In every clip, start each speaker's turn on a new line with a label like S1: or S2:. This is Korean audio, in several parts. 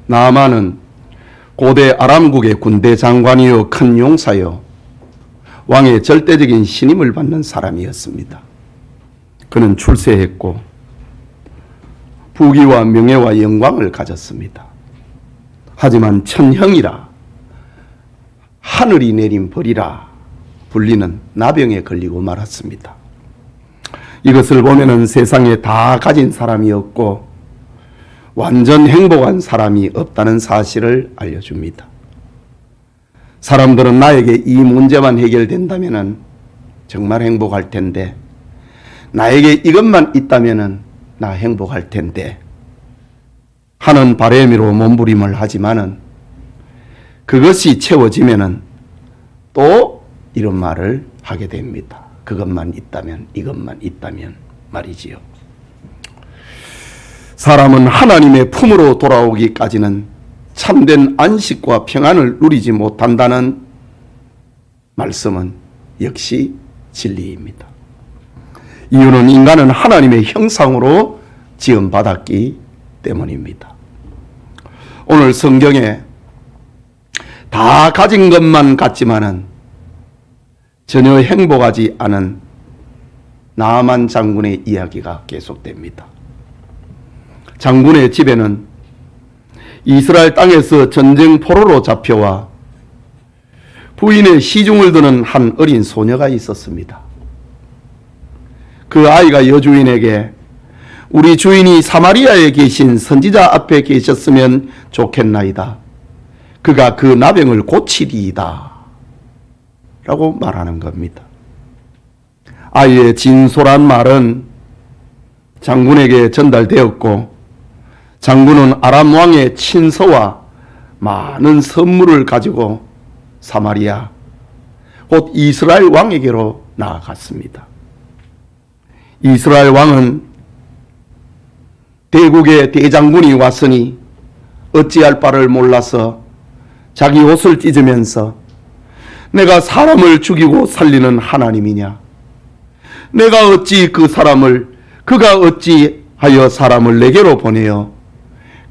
S1: 나아만은 고대 아람국의 군대 장관이요 큰 용사요 왕의 절대적인 신임을 받는 사람이었습니다. 그는 출세했고 부귀와 명예와 영광을 가졌습니다. 하지만 천형이라 하늘이 내린 벌이라 불리는 나병에 걸리고 말았습니다. 이것을 보면은 세상에 다 가진 사람이 없고 완전 행복한 사람이 없다는 사실을 알려줍니다. 사람들은 나에게 이 문제만 해결된다면 정말 행복할 텐데, 나에게 이것만 있다면 나 행복할 텐데 하는 바람으로 몸부림을 하지만은 그것이 채워지면은 또 이런 말을 하게 됩니다. 그것만 있다면, 이것만 있다면 말이지요. 사람은 하나님의 품으로 돌아오기까지는 참된 안식과 평안을 누리지 못한다는 말씀은 역시 진리입니다. 이유는 인간은 하나님의 형상으로 지음받았기 때문입니다. 오늘 성경에 다 가진 것만 같지만은 전혀 행복하지 않은 나아만 장군의 이야기가 계속됩니다. 장군의 집에는 이스라엘 땅에서 전쟁 포로로 잡혀와 부인의 시중을 드는 한 어린 소녀가 있었습니다. 그 아이가 여주인에게 우리 주인이 사마리아에 계신 선지자 앞에 계셨으면 좋겠나이다. 그가 그 나병을 고치리이다. 라고 말하는 겁니다. 아이의 진솔한 말은 장군에게 전달되었고 장군은 아람 왕의 친서와 많은 선물을 가지고 사마리아 곧 이스라엘 왕에게로 나아갔습니다. 이스라엘 왕은 대국의 대장군이 왔으니 어찌할 바를 몰라서 자기 옷을 찢으면서 내가 사람을 죽이고 살리는 하나님이냐? 내가 어찌 그가 어찌하여 사람을 내게로 보내어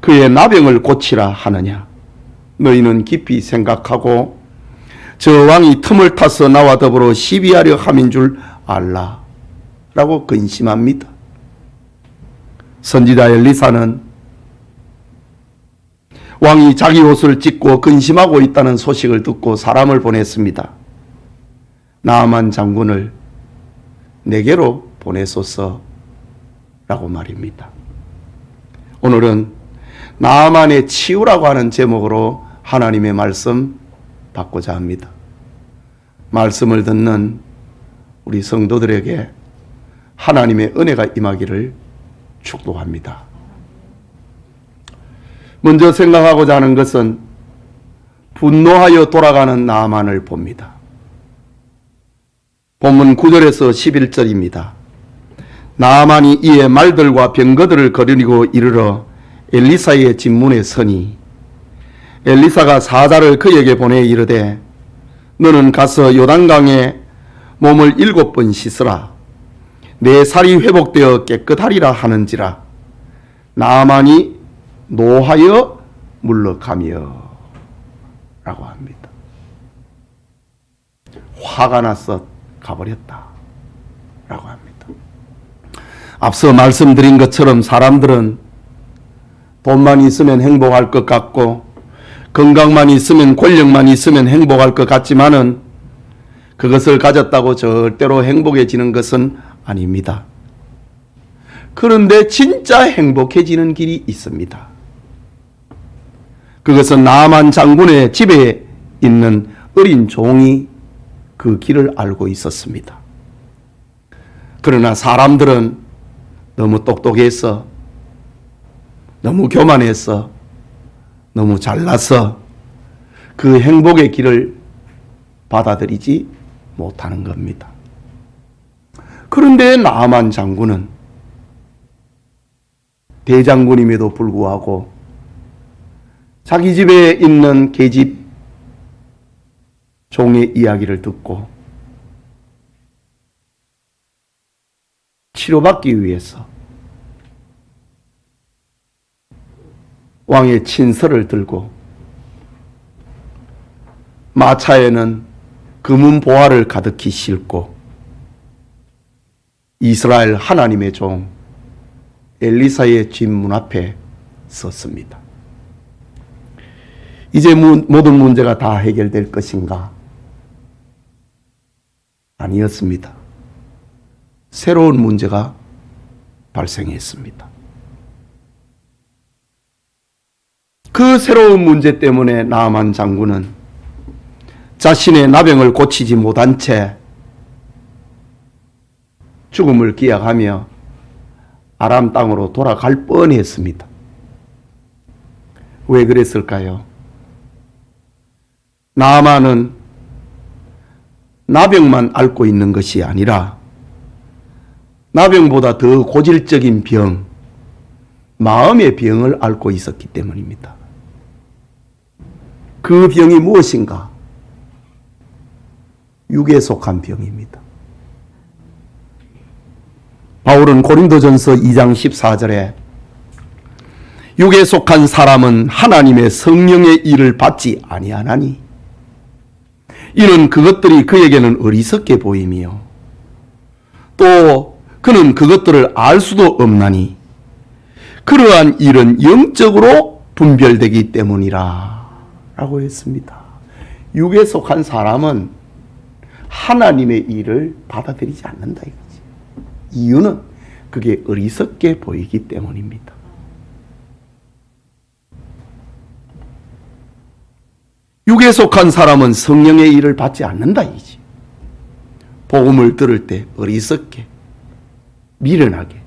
S1: 그의 나병을 고치라 하느냐? 너희는 깊이 생각하고 저 왕이 틈을 타서 나와 더불어 시비하려 함인 줄 알라. 라고 근심합니다. 선지자 엘리사는 왕이 자기 옷을 찢고 근심하고 있다는 소식을 듣고 사람을 보냈습니다. 나아만 장군을 내게로 보내소서 라고 말입니다. 오늘은 나아만의 치유라고 하는 제목으로 하나님의 말씀 받고자 합니다. 말씀을 듣는 우리 성도들에게 하나님의 은혜가 임하기를 축복합니다. 먼저 생각하고자 하는 것은 분노하여 돌아가는 나아만을 봅니다. 본문 9절에서 11절입니다. 나아만이 이에 말들과 병거들을 거느리고 이르러 엘리사의 집문에 서니 엘리사가 사자를 그에게 보내 이르되 너는 가서 요단강에 몸을 7번 씻으라. 내 살이 회복되어 깨끗하리라 하는지라. 나아만이 노하여 물러가며 라고 합니다. 화가 나서 가버렸다 라고 합니다. 앞서 말씀드린 것처럼 사람들은 돈만 있으면 행복할 것 같고 건강만 있으면 권력만 있으면 행복할 것 같지만은 그것을 가졌다고 절대로 행복해지는 것은 아닙니다. 그런데 진짜 행복해지는 길이 있습니다. 그것은 나아만 장군의 집에 있는 어린 종이 그 길을 알고 있었습니다. 그러나 사람들은 너무 똑똑해서, 너무 교만해서, 너무 잘나서 그 행복의 길을 받아들이지 못하는 겁니다. 그런데 나아만 장군은 대장군임에도 불구하고 자기 집에 있는 계집 종의 이야기를 듣고 치료받기 위해서 왕의 친서를 들고 마차에는 금은 보화를 가득히 싣고 이스라엘 하나님의 종 엘리사의 집 문 앞에 섰습니다. 이제 모든 문제가 다 해결될 것인가? 아니었습니다. 새로운 문제가 발생했습니다. 그 새로운 문제 때문에 나아만 장군은 자신의 나병을 고치지 못한 채 죽음을 기약하며 아람 땅으로 돌아갈 뻔했습니다. 왜 그랬을까요? 나아만은 나병만 앓고 있는 것이 아니라 나병보다 더 고질적인 병, 마음의 병을 앓고 있었기 때문입니다. 그 병이 무엇인가? 육에 속한 병입니다. 바울은 고린도전서 2장 14절에 육에 속한 사람은 하나님의 성령의 일을 받지 아니하나니 이는 그것들이 그에게는 어리석게 보이며 또 그는 그것들을 알 수도 없나니 그러한 일은 영적으로 분별되기 때문이라 라고 했습니다. 육에 속한 사람은 하나님의 일을 받아들이지 않는다 이거지. 이유는 그게 어리석게 보이기 때문입니다. 육에 속한 사람은 성령의 일을 받지 않는다 이지. 복음을 들을 때 어리석게, 미련하게,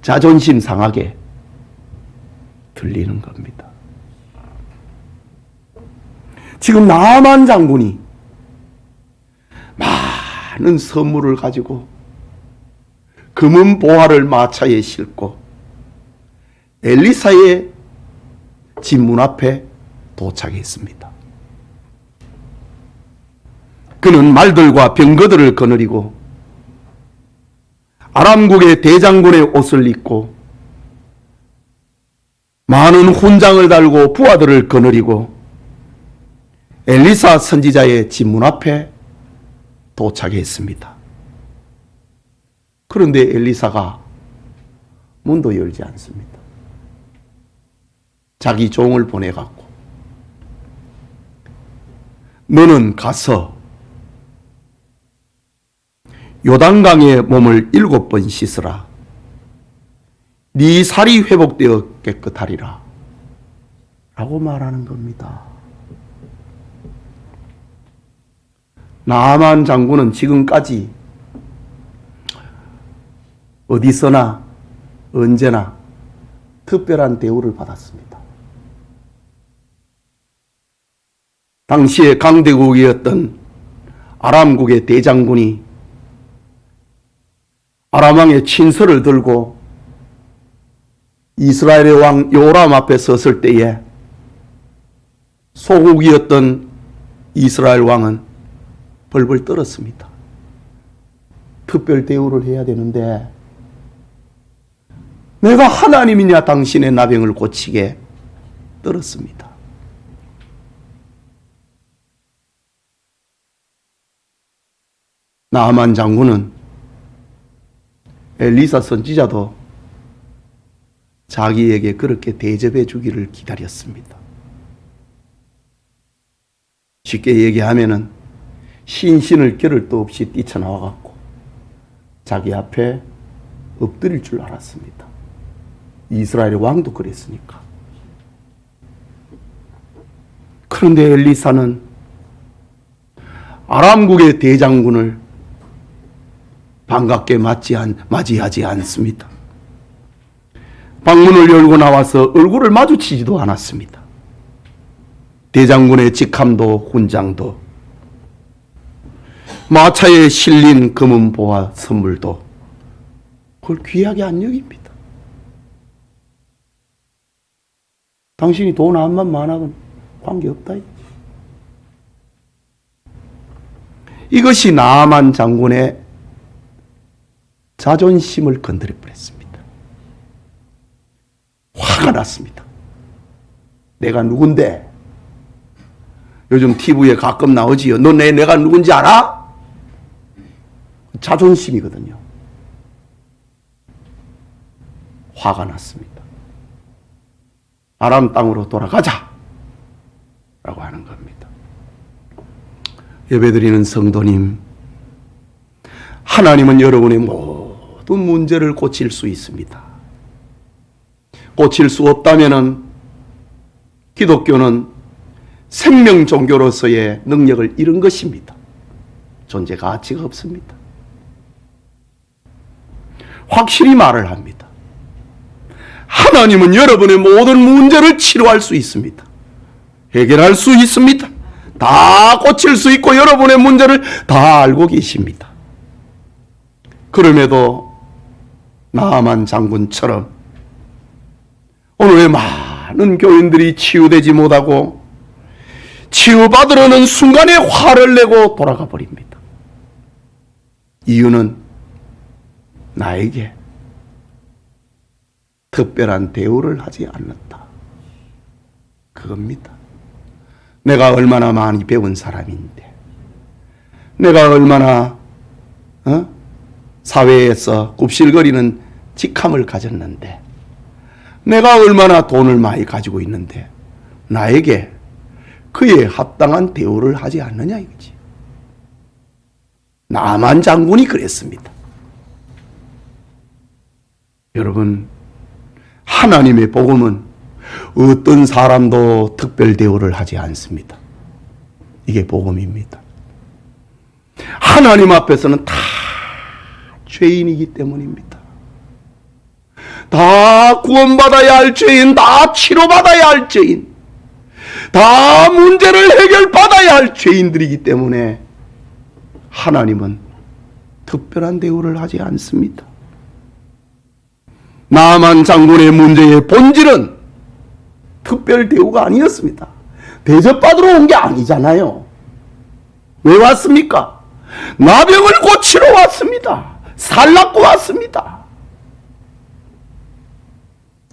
S1: 자존심 상하게 들리는 겁니다. 지금 나만 장군이 많은 선물을 가지고 금은 보화를 마차에 싣고 엘리사의 집 문 앞에 도착했습니다. 그는 말들과 병거들을 거느리고 아람국의 대장군의 옷을 입고 많은 훈장을 달고 부하들을 거느리고 엘리사 선지자의 집 문 앞에 도착했습니다. 그런데 엘리사가 문도 열지 않습니다. 자기 종을 보내갖고 너는 가서 요단강에 몸을 7번 씻으라. 네 살이 회복되어 깨끗하리라. 라고 말하는 겁니다. 나아만 장군은 지금까지 어디서나 언제나 특별한 대우를 받았습니다. 당시에 강대국이었던 아람국의 대장군이 아람왕의 친서를 들고 이스라엘의 왕 요람 앞에 섰을 때에 소국이었던 이스라엘 왕은 벌벌 떨었습니다. 특별 대우를 해야 되는데 내가 하나님이냐 당신의 나병을 고치게 떨었습니다. 나아만 장군은 엘리사 선지자도 자기에게 그렇게 대접해 주기를 기다렸습니다. 쉽게 얘기하면은 신신을 겨를 도 없이 뛰쳐나와갖고 자기 앞에 엎드릴 줄 알았습니다. 이스라엘의 왕도 그랬으니까. 그런데 엘리사는 아람국의 대장군을 반갑게 맞이하지 않습니다. 방문을 열고 나와서 얼굴을 마주치지도 않았습니다. 대장군의 직함도 훈장도 마차에 실린 금은 보화 선물도 그걸 귀하게 안 여깁니다. 당신이 돈 한만 많아도 관계없다. 이것이 나아만 장군의 자존심을 건드려 버렸습니다. 화가 났습니다. 내가 누군데? 요즘 TV에 가끔 나오지요. 너 내가 누군지 알아? 자존심이거든요. 화가 났습니다. 아람 땅으로 돌아가자 라고 하는 겁니다. 예배드리는 성도님, 하나님은 여러분의 모든 문제를 고칠 수 있습니다. 고칠 수 없다면 기독교는 생명 종교로서의 능력을 잃은 것입니다. 존재 가치가 없습니다. 확실히 말을 합니다. 하나님은 여러분의 모든 문제를 치료할 수 있습니다. 해결할 수 있습니다. 다 고칠 수 있고 여러분의 문제를 다 알고 계십니다. 그럼에도 나아만 장군처럼 오늘 왜 많은 교인들이 치유되지 못하고 치유받으려는 순간에 화를 내고 돌아가 버립니다. 이유는 나에게 특별한 대우를 하지 않는다. 그겁니다. 내가 얼마나 많이 배운 사람인데, 내가 얼마나 사회에서 굽실거리는 직함을 가졌는데, 내가 얼마나 돈을 많이 가지고 있는데 나에게 그에 합당한 대우를 하지 않느냐 이거지. 나만 장군이 그랬습니다. 여러분, 하나님의 복음은 어떤 사람도 특별 대우를 하지 않습니다. 이게 복음입니다. 하나님 앞에서는 다 죄인이기 때문입니다. 다 구원받아야 할 죄인, 다 치료받아야 할 죄인, 다 문제를 해결받아야 할 죄인들이기 때문에 하나님은 특별한 대우를 하지 않습니다. 나만 장군의 문제의 본질은 특별 대우가 아니었습니다. 대접받으러 온 게 아니잖아요. 왜 왔습니까? 나병을 고치러 왔습니다. 살라고 왔습니다.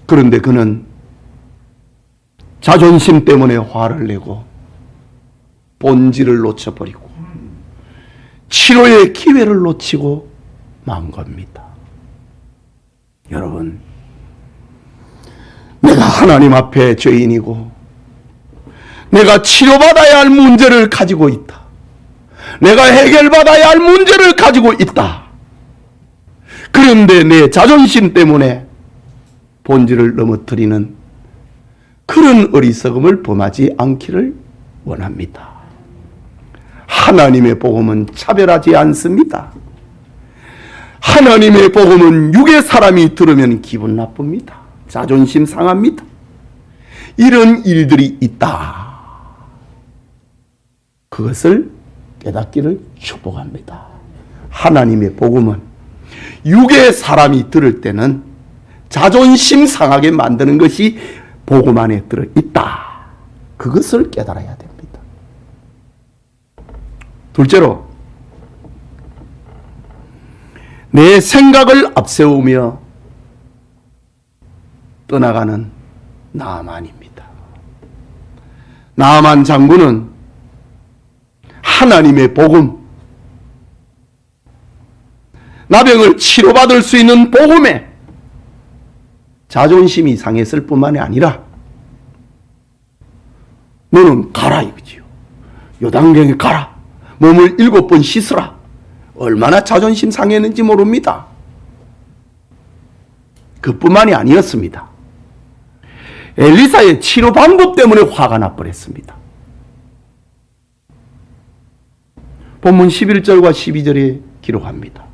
S1: 그런데 그는 자존심 때문에 화를 내고 본질을 놓쳐버리고 치료의 기회를 놓치고 만 겁니다. 여러분, 내가 하나님 앞에 죄인이고 내가 치료받아야 할 문제를 가지고 있다. 내가 해결받아야 할 문제를 가지고 있다. 그런데 내 자존심 때문에 본질을 넘어뜨리는 그런 어리석음을 범하지 않기를 원합니다. 하나님의 복음은 차별하지 않습니다. 하나님의 복음은 육의 사람이 들으면 기분 나쁩니다. 자존심 상합니다. 이런 일들이 있다. 그것을 깨닫기를 축복합니다. 하나님의 복음은 육의 사람이 들을 때는 자존심 상하게 만드는 것이 복음 안에 들어있다. 그것을 깨달아야 됩니다. 둘째로, 내 생각을 앞세우며 떠나가는 나아만입니다. 나아만 장군은 하나님의 복음, 나병을 치료받을 수 있는 복음에 자존심이 상했을 뿐만이 아니라 너는 가라 이거지요. 요단강에 가라. 몸을 7번 씻으라. 얼마나 자존심 상했는지 모릅니다. 그뿐만이 아니었습니다. 엘리사의 치료 방법 때문에 화가 나버렸습니다. 본문 11절과 12절에 기록합니다.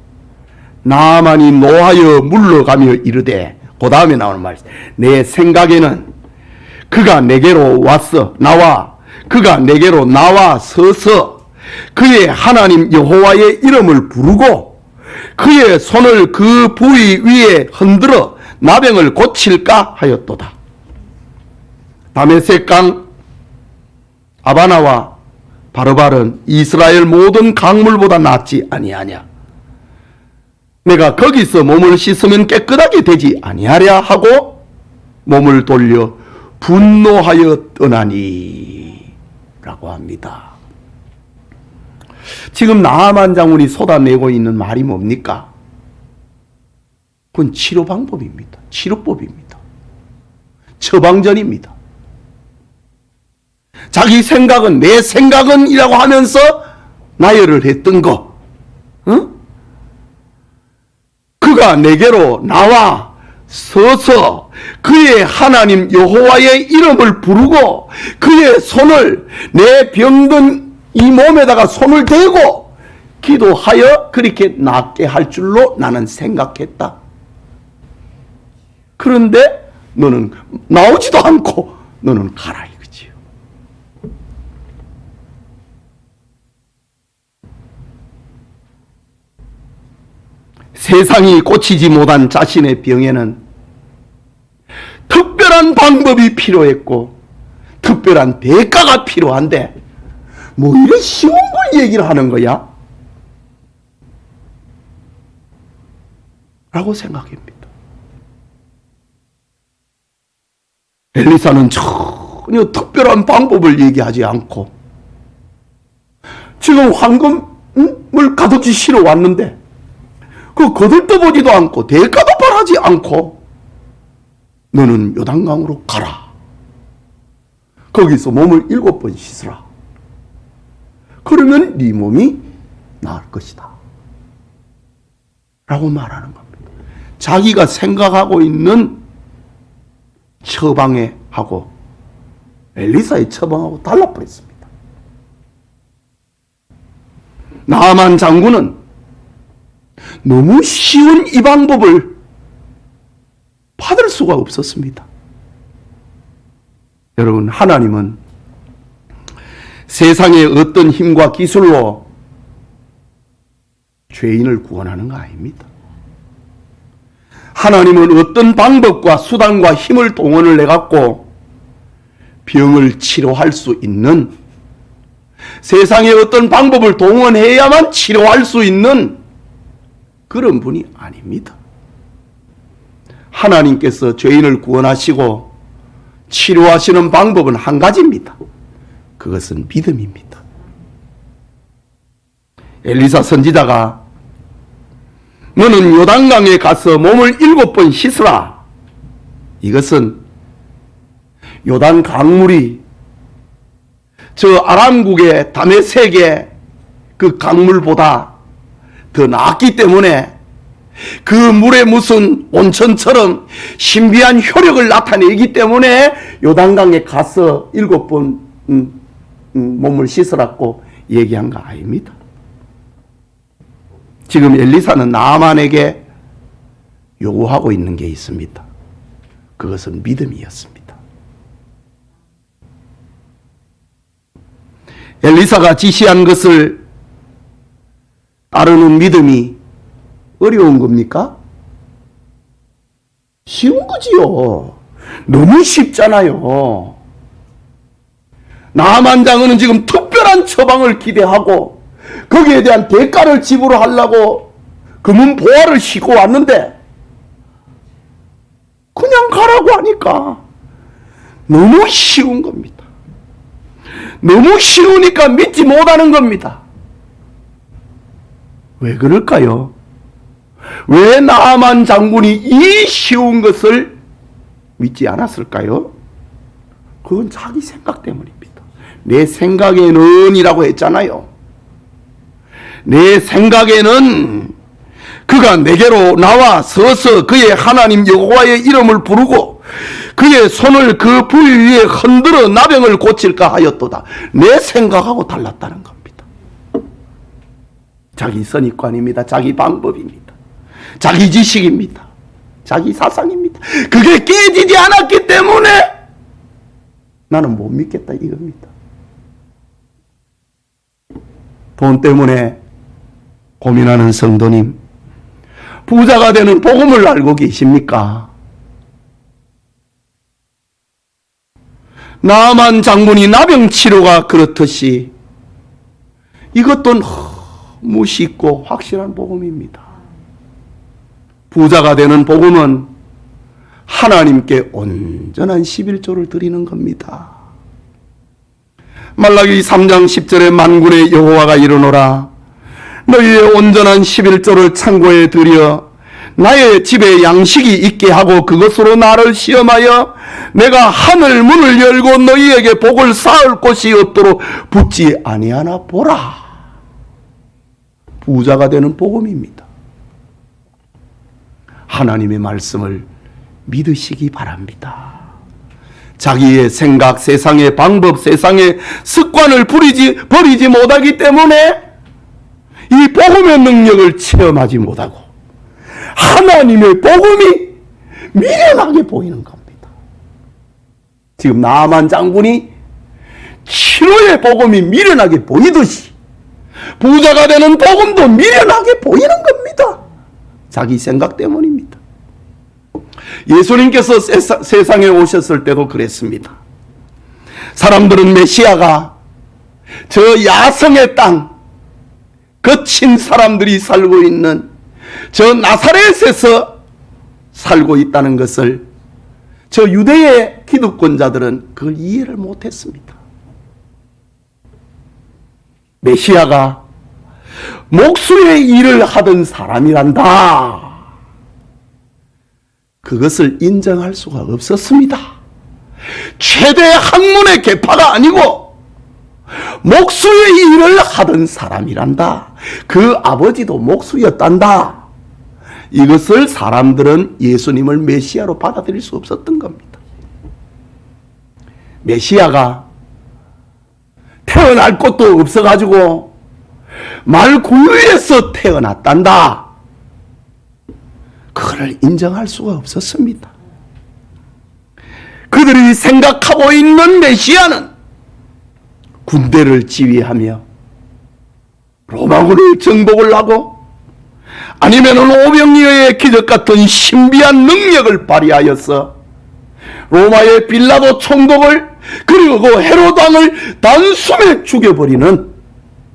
S1: 나아만이 노하여 물러가며 이르되, 그 다음에 나오는 말이, 내 생각에는 그가 내게로 그가 내게로 나와 서서 그의 하나님 여호와의 이름을 부르고 그의 손을 그 부위 위에 흔들어 나병을 고칠까 하였도다. 다메섹 강 아바나와 바르발은 이스라엘 모든 강물보다 낫지 아니하냐. 내가 거기서 몸을 씻으면 깨끗하게 되지 아니하랴 하고 몸을 돌려 분노하여 떠나니 라고 합니다. 지금 나아만 장군이 쏟아내고 있는 말이 뭡니까? 그건 치료 방법입니다. 치료법입니다. 처방전입니다. 자기 생각은 내 생각은 이라고 하면서 나열을 했던 거, 그가 내게로 나와 서서 그의 하나님 여호와의 이름을 부르고 그의 손을 내 병든 이 몸에다가 손을 대고 기도하여 그렇게 낫게 할 줄로 나는 생각했다. 그런데 너는 나오지도 않고 너는 가라 이거지요. 세상이 고치지 못한 자신의 병에는 특별한 방법이 필요했고 특별한 대가가 필요한데 뭐 이런 쉬운 걸 얘기를 하는 거야? 라고 생각합니다. 엘리사는 전혀 특별한 방법을 얘기하지 않고 지금 황금을 가득히 실어 왔는데 그 거들떠보지도 않고 대가도 바라지 않고 너는 요단강으로 가라. 거기서 몸을 7번 씻으라. 그러면 네 몸이 나을 것이다. 라고 말하는 겁니다. 자기가 생각하고 있는 처방에 하고 엘리사의 처방하고 달라버렸습니다. 나아만 장군은 너무 쉬운 이 방법을 받을 수가 없었습니다. 여러분, 하나님은 세상의 어떤 힘과 기술로 죄인을 구원하는 거 아닙니다. 하나님은 어떤 방법과 수단과 힘을 동원을 해갖고 병을 치료할 수 있는, 세상의 어떤 방법을 동원해야만 치료할 수 있는 그런 분이 아닙니다. 하나님께서 죄인을 구원하시고 치료하시는 방법은 한 가지입니다. 그것은 믿음입니다. 엘리사 선지자가 너는 요단강에 가서 몸을 7번 씻으라. 이것은 요단 강물이 저 아람국의 다메섹의 그 강물보다 더 낫기 때문에 그 물에 무슨 온천처럼 신비한 효력을 나타내기 때문에 요단강에 가서 7번 몸을 씻으라고 얘기한 거 아닙니다. 지금 엘리사는 나아만에게 요구하고 있는 게 있습니다. 그것은 믿음이었습니다. 엘리사가 지시한 것을 따르는 믿음이 어려운 겁니까? 쉬운 거지요. 너무 쉽잖아요. 나아만 장군은 지금 특별한 처방을 기대하고 거기에 대한 대가를 지불하려고 금은 보화를 싣고 왔는데 그냥 가라고 하니까 너무 쉬운 겁니다. 너무 쉬우니까 믿지 못하는 겁니다. 왜 그럴까요? 왜 나아만 장군이 이 쉬운 것을 믿지 않았을까요? 그건 자기 생각 때문입니다. 내 생각에는 이라고 했잖아요. 내 생각에는 그가 내게로 나와 서서 그의 하나님 여호와의 이름을 부르고 그의 손을 그 부위 위에 흔들어 나병을 고칠까 하였도다. 내 생각하고 달랐다는 겁니다. 자기 선입관입니다. 자기 방법입니다. 자기 지식입니다. 자기 사상입니다. 그게 깨지지 않았기 때문에 나는 못 믿겠다 이겁니다. 돈 때문에 고민하는 성도님, 부자가 되는 복음을 알고 계십니까? 나아만 장군이 나병 치료가 그렇듯이 이것도 너무 쉽고 확실한 복음입니다. 부자가 되는 복음은 하나님께 온전한 11조를 드리는 겁니다. 말라기 3장 10절에 만군의 여호와가 이르노라 너희의 온전한 11조를 창고에 들여 나의 집에 양식이 있게 하고 그것으로 나를 시험하여 내가 하늘 문을 열고 너희에게 복을 쌓을 곳이 없도록 붙지 아니하나 보라. 부자가 되는 복음입니다. 하나님의 말씀을 믿으시기 바랍니다. 자기의 생각, 세상의 방법, 세상의 습관을 버리지 못하기 때문에 이 복음의 능력을 체험하지 못하고 하나님의 복음이 미련하게 보이는 겁니다. 지금 나만 장군이 치료의 복음이 미련하게 보이듯이 부자가 되는 복음도 미련하게 보이는 겁니다. 자기 생각 때문입니다. 예수님께서 세상에 오셨을 때도 그랬습니다. 사람들은 메시아가 저 야성의 땅, 거친 사람들이 살고 있는 저 나사렛에서 살고 있다는 것을 저 유대의 기득권자들은 그걸 이해를 못했습니다. 메시아가 목수의 일을 하던 사람이란다. 그것을 인정할 수가 없었습니다. 최대 학문의 계파가 아니고 목수의 일을 하던 사람이란다. 그 아버지도 목수였단다. 이것을 사람들은 예수님을 메시아로 받아들일 수 없었던 겁니다. 메시아가 태어날 곳도 없어가지고 말구유에서 태어났단다. 그거를 인정할 수가 없었습니다. 그들이 생각하고 있는 메시아는 군대를 지휘하며 로마군을 정복을 하고 아니면 오병이어의 기적 같은 신비한 능력을 발휘하여서 로마의 빌라도 총독을 그리고 헤롯 왕을 단숨에 죽여버리는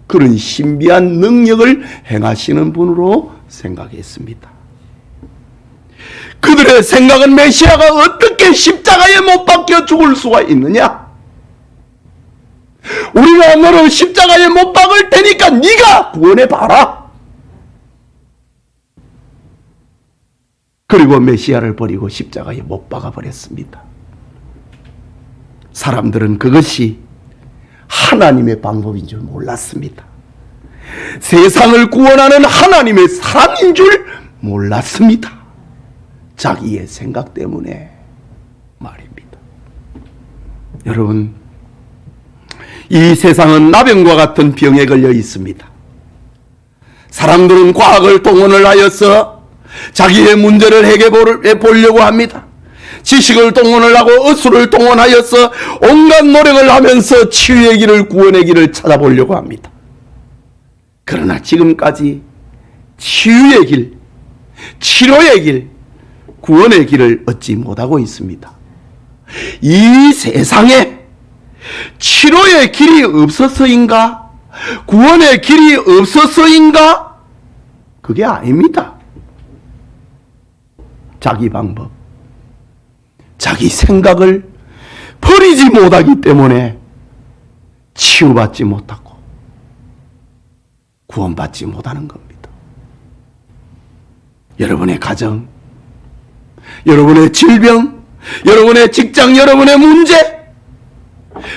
S1: 그런 신비한 능력을 행하시는 분으로 생각했습니다. 그들의 생각은 메시아가 어떻게 십자가에 못 박혀 죽을 수가 있느냐? 우리가 너를 십자가에 못 박을 테니까 네가 구원해 봐라. 그리고 메시아를 버리고 십자가에 못 박아 버렸습니다. 사람들은 그것이 하나님의 방법인 줄 몰랐습니다. 세상을 구원하는 하나님의 사람인 줄 몰랐습니다. 자기의 생각 때문에 말입니다. 여러분, 이 세상은 나병과 같은 병에 걸려 있습니다. 사람들은 과학을 동원을 하여서 자기의 문제를 해결해 보려고 합니다. 지식을 동원을 하고 의술을 동원하여서 온갖 노력을 하면서 치유의 길을, 구원의 길을 찾아보려고 합니다. 그러나 지금까지 치유의 길, 치료의 길, 구원의 길을 얻지 못하고 있습니다. 이 세상에 치료의 길이 없어서인가? 구원의 길이 없어서인가? 그게 아닙니다. 자기 방법, 자기 생각을 버리지 못하기 때문에 치유받지 못하고 구원받지 못하는 겁니다. 여러분의 가정, 여러분의 질병, 여러분의 직장, 여러분의 문제,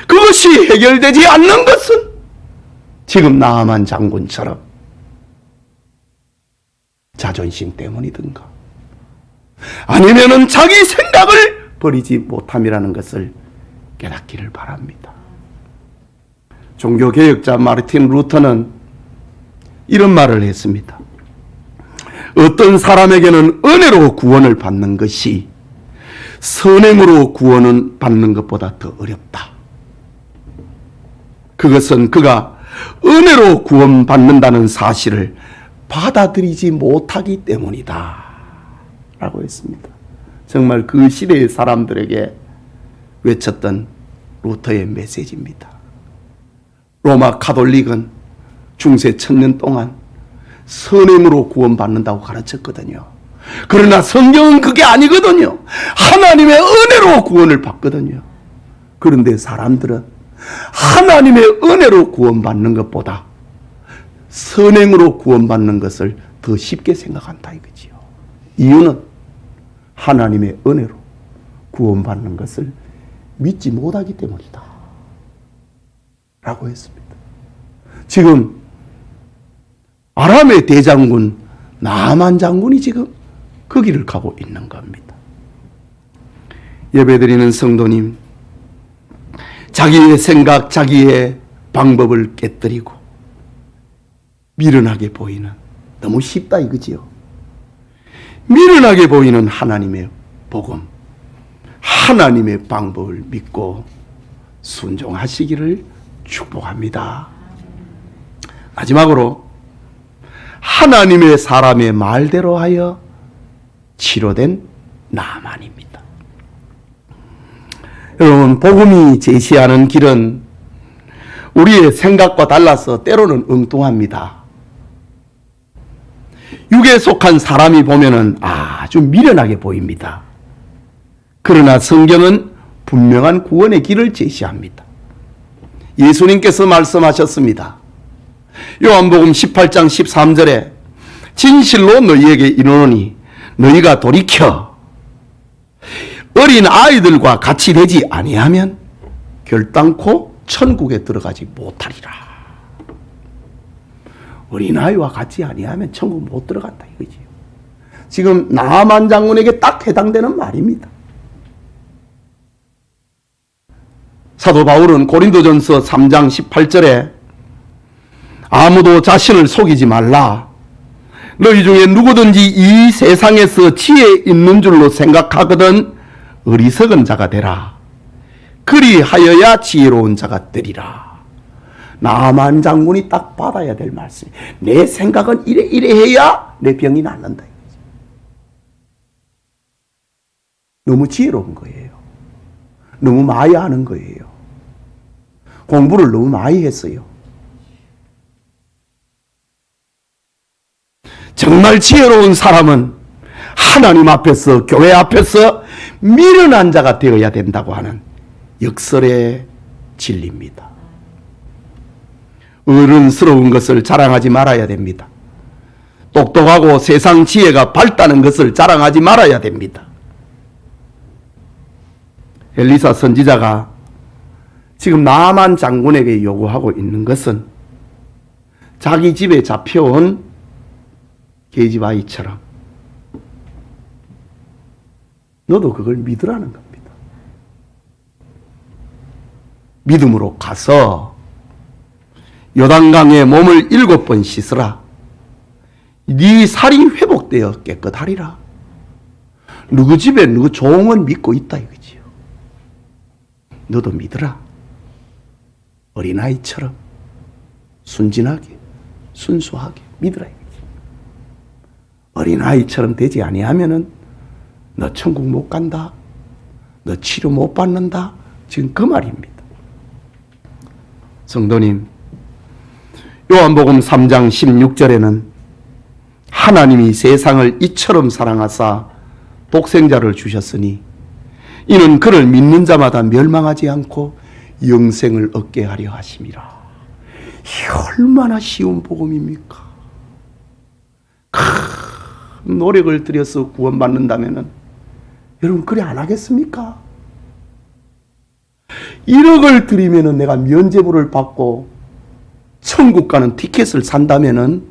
S1: 그것이 해결되지 않는 것은 지금 나아만 장군처럼 자존심 때문이든가 아니면은 자기 생각을 버리지 못함이라는 것을 깨닫기를 바랍니다. 종교개혁자 마르틴 루터는 이런 말을 했습니다. 어떤 사람에게는 은혜로 구원을 받는 것이 선행으로 구원을 받는 것보다 더 어렵다. 그것은 그가 은혜로 구원받는다는 사실을 받아들이지 못하기 때문이다 라고 했습니다. 정말 그 시대의 사람들에게 외쳤던 루터의 메시지입니다. 로마 가톨릭은 중세 1000년 동안 선행으로 구원받는다고 가르쳤거든요. 그러나 성경은 그게 아니거든요. 하나님의 은혜로 구원을 받거든요. 그런데 사람들은 하나님의 은혜로 구원받는 것보다 선행으로 구원받는 것을 더 쉽게 생각한다 이거지요. 이유는 하나님의 은혜로 구원받는 것을 믿지 못하기 때문이다 라고 했습니다. 지금 아람의 대장군 나만 장군이 지금 그 길을 가고 있는 겁니다. 예배드리는 성도님, 자기의 생각, 자기의 방법을 깨뜨리고 미련하게 보이는, 너무 쉽다 이거지요. 미련하게 보이는 하나님의 복음, 하나님의 방법을 믿고 순종하시기를 축복합니다. 마지막으로 하나님의 사람의 말대로 하여 치료된 나만입니다. 여러분, 복음이 제시하는 길은 우리의 생각과 달라서 때로는 엉뚱합니다. 육에 속한 사람이 보면은 아주 미련하게 보입니다. 그러나 성경은 분명한 구원의 길을 제시합니다. 예수님께서 말씀하셨습니다. 요한복음 18장 13절에 진실로 너희에게 이르노니 너희가 돌이켜 어린 아이들과 같이 되지 아니하면 결단코 천국에 들어가지 못하리라. 어린아이와 같이 아니하면 천국 못 들어간다 이거지요. 지금 나만 장군에게 딱 해당되는 말입니다. 사도 바울은 고린도전서 3장 18절에 아무도 자신을 속이지 말라. 너희 중에 누구든지 이 세상에서 지혜 있는 줄로 생각하거든 어리석은 자가 되라. 그리하여야 지혜로운 자가 되리라. 나만 장군이 딱 받아야 될 말씀. 내 생각은 이래 해야 내 병이 낫는다. 너무 지혜로운 거예요. 너무 많이 하는 거예요. 공부를 너무 많이 했어요. 정말 지혜로운 사람은 하나님 앞에서, 교회 앞에서 미련한 자가 되어야 된다고 하는 역설의 진리입니다. 어른스러운 것을 자랑하지 말아야 됩니다. 똑똑하고 세상 지혜가 밝다는 것을 자랑하지 말아야 됩니다. 엘리사 선지자가 지금 나만 장군에게 요구하고 있는 것은 자기 집에 잡혀온 계집아이처럼 너도 그걸 믿으라는 겁니다. 믿음으로 가서 요단강에 몸을 7번 씻으라. 네 살이 회복되어 깨끗하리라. 누구 집에 누구 종은 믿고 있다 이거지요. 너도 믿으라. 어린아이처럼 순진하게 순수하게 믿으라 이거지. 어린아이처럼 되지 아니하면은 너 천국 못 간다. 너 치료 못 받는다. 지금 그 말입니다. 성도님, 요한복음 3장 16절에는 하나님이 세상을 이처럼 사랑하사 독생자를 주셨으니 이는 그를 믿는 자마다 멸망하지 않고 영생을 얻게 하려 하심이라. 얼마나 쉬운 복음입니까? 큰 노력을 들여서 구원받는다면은 여러분 그래 안 하겠습니까? 1억을 들이면은 내가 면죄부를 받고 천국 가는 티켓을 산다면은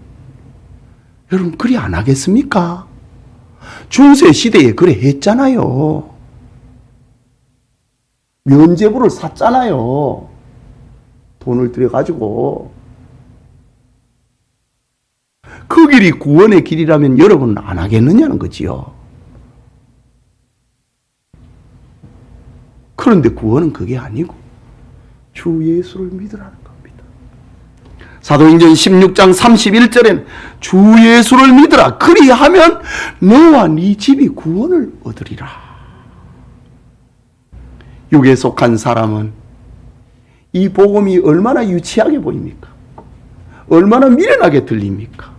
S1: 여러분 그래 안 하겠습니까? 중세 시대에 그래 했잖아요. 면죄부를 샀잖아요. 돈을 들여가지고. 그 길이 구원의 길이라면 여러분은 안 하겠느냐는 거지요. 그런데 구원은 그게 아니고 주 예수를 믿으라는 겁니다. 사도행전 16장 31절에는 주 예수를 믿으라. 그리하면 너와 네 집이 구원을 얻으리라. 육에 속한 사람은 이 복음이 얼마나 유치하게 보입니까? 얼마나 미련하게 들립니까?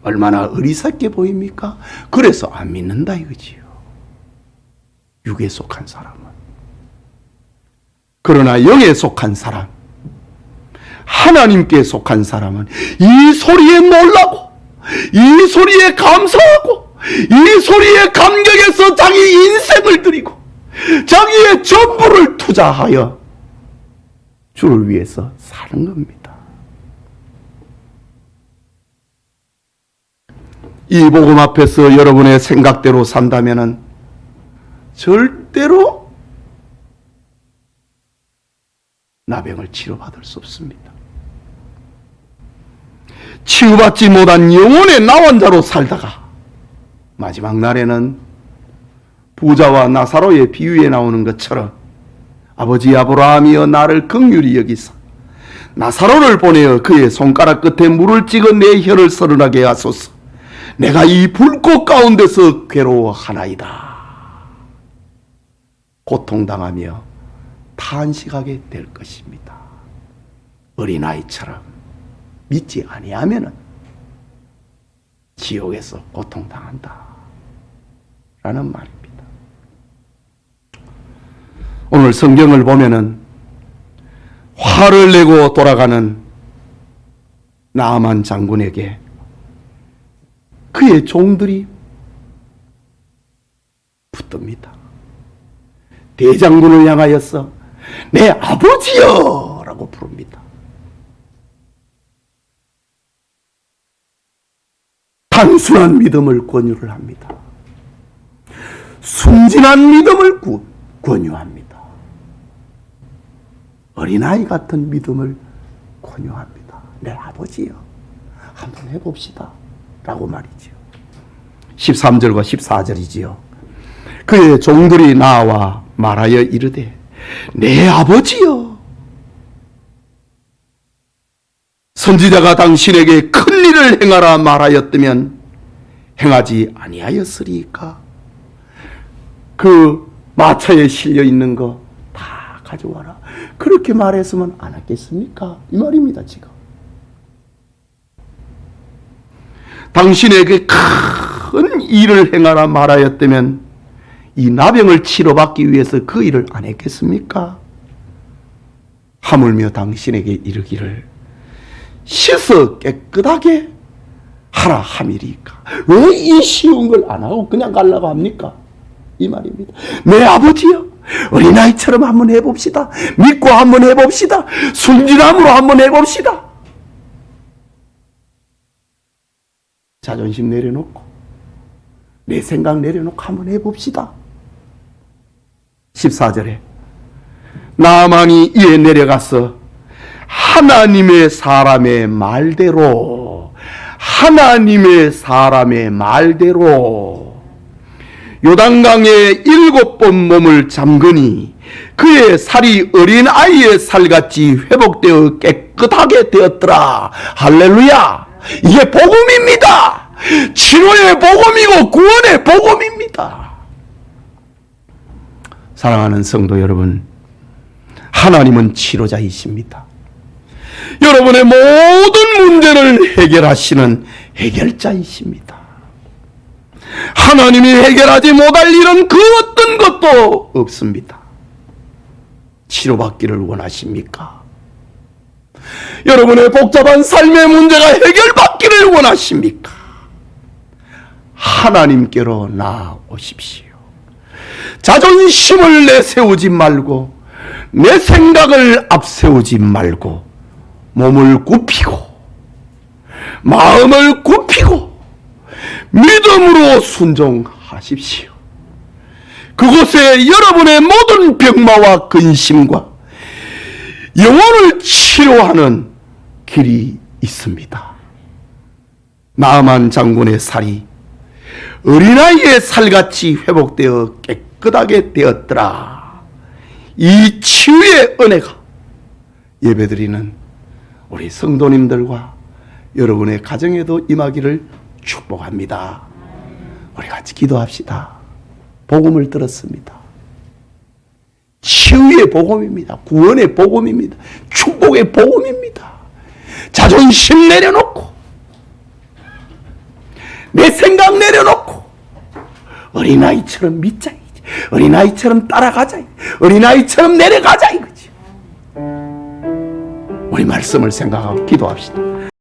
S1: 얼마나 어리석게 보입니까? 그래서 안 믿는다 이거지요. 육에 속한 사람은. 그러나 영에 속한 사람, 하나님께 속한 사람은 이 소리에 놀라고, 이 소리에 감사하고, 이 소리에 감격해서 자기 인생을 드리고 자기의 전부를 투자하여 주를 위해서 사는 겁니다. 이 복음 앞에서 여러분의 생각대로 산다면은 절대로 나병을 치료받을 수 없습니다. 치유받지 못한 영혼의 나환자로 살다가 마지막 날에는 부자와 나사로의 비유에 나오는 것처럼 아버지 아브라함이여 나를 긍휼히 여기사 나사로를 보내어 그의 손가락 끝에 물을 찍어 내 혀를 서른하게 하소서. 내가 이 불꽃 가운데서 괴로워하나이다. 고통당하며 탄식하게 될 것입니다. 어린아이처럼 믿지 아니하면은 지옥에서 고통당한다 라는 말입니다. 오늘 성경을 보면은 화를 내고 돌아가는 나아만 장군에게 그의 종들이 붙듭니다. 대장군을 향하여서 내 아버지여 라고 부릅니다. 단순한 믿음을 권유를 합니다. 순진한 믿음을 권유합니다. 어린아이 같은 믿음을 권유합니다. 내 아버지여 한번 해봅시다 라고 말이지요. 13절과 14절이지요. 그의 종들이 나와 말하여 이르되 내 아버지여 선지자가 당신에게 큰 일을 행하라 말하였다면 행하지 아니하였으리까? 그 마차에 실려 있는 거 다 가져와라. 그렇게 말했으면 안 했겠습니까? 이 말입니다. 지금 당신에게 큰 일을 행하라 말하였다면 이 나병을 치료받기 위해서 그 일을 안 했겠습니까? 하물며 당신에게 이르기를 씻어 깨끗하게 하라 함이리까? 왜 이 쉬운 걸 안 하고 그냥 가려고 합니까? 이 말입니다. 내 아버지여 어린아이처럼 한번 해봅시다. 믿고 한번 해봅시다. 순진함으로 한번 해봅시다. 자존심 내려놓고 내 생각 내려놓고 한번 해봅시다. 14절에 나아만이 이에 내려가서 하나님의 사람의 말대로 요단강에 7번 몸을 잠그니 그의 살이 어린아이의 살같이 회복되어 깨끗하게 되었더라. 할렐루야. 이게 복음입니다. 치료의 복음이고 구원의 복음입니다. 사랑하는 성도 여러분, 하나님은 치료자이십니다. 여러분의 모든 문제를 해결하시는 해결자이십니다. 하나님이 해결하지 못할 일은 그 어떤 것도 없습니다. 치료받기를 원하십니까? 여러분의 복잡한 삶의 문제가 해결받기를 원하십니까? 하나님께로 나아오십시오. 자존심을 내세우지 말고 내 생각을 앞세우지 말고 몸을 굽히고 마음을 굽히고 믿음으로 순종하십시오. 그곳에 여러분의 모든 병마와 근심과 영혼을 치료하는 길이 있습니다. 나아만 장군의 살이 어린아이의 살같이 회복되어 깨끗하게 되었더라. 이 치유의 은혜가 예배드리는 우리 성도님들과 여러분의 가정에도 임하기를 축복합니다. 우리 같이 기도합시다. 복음을 들었습니다. 치유의 복음입니다. 구원의 복음입니다. 축복의 복음입니다. 자존심 내려놓고 내 생각 내려놓고 어린아이처럼 믿자. 어린아이처럼 따라가자. 어린아이처럼 내려가자 이거지. 우리 말씀을 생각하고 기도합시다.